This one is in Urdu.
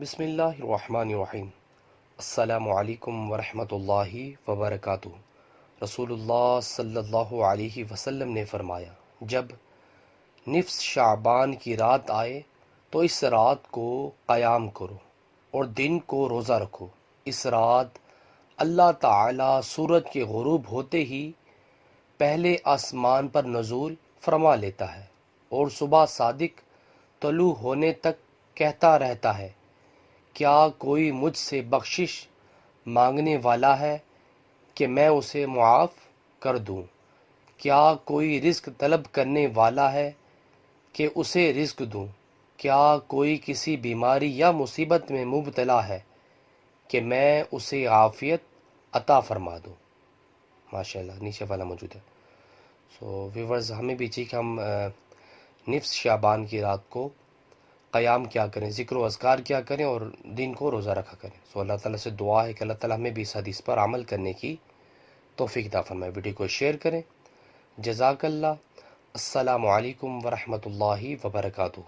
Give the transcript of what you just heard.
بسم اللہ الرحمن الرحیم۔ السلام علیکم ورحمۃ اللہ وبرکاتہ۔ رسول اللہ صلی اللہ علیہ وسلم نے فرمایا، جب نصف شعبان کی رات آئے تو اس رات کو قیام کرو اور دن کو روزہ رکھو۔ اس رات اللہ تعالی سورج کے غروب ہوتے ہی پہلے آسمان پر نزول فرما لیتا ہے اور صبح صادق طلوع ہونے تک کہتا رہتا ہے، کیا کوئی مجھ سے بخشش مانگنے والا ہے کہ میں اسے معاف کر دوں؟ کیا کوئی رزق طلب کرنے والا ہے کہ اسے رزق دوں؟ کیا کوئی کسی بیماری یا مصیبت میں مبتلا ہے کہ میں اسے عافیت عطا فرما دوں؟ ماشاءاللہ، نیچے والا موجود ہے۔ ویورز، ہمیں بھی چاہیے کہ ہم نصف شعبان کی رات کو قیام کیا کریں، ذکر و اذکار کیا کریں اور دن کو روزہ رکھا کریں۔ اللہ تعالیٰ سے دعا ہے کہ اللہ تعالیٰ ہمیں بھی اس حدیث پر عمل کرنے کی توفیق عطا فرمائے۔ ویڈیو کو شیئر کریں۔ جزاک اللہ۔ السلام علیکم ورحمۃ اللہ وبرکاتہ۔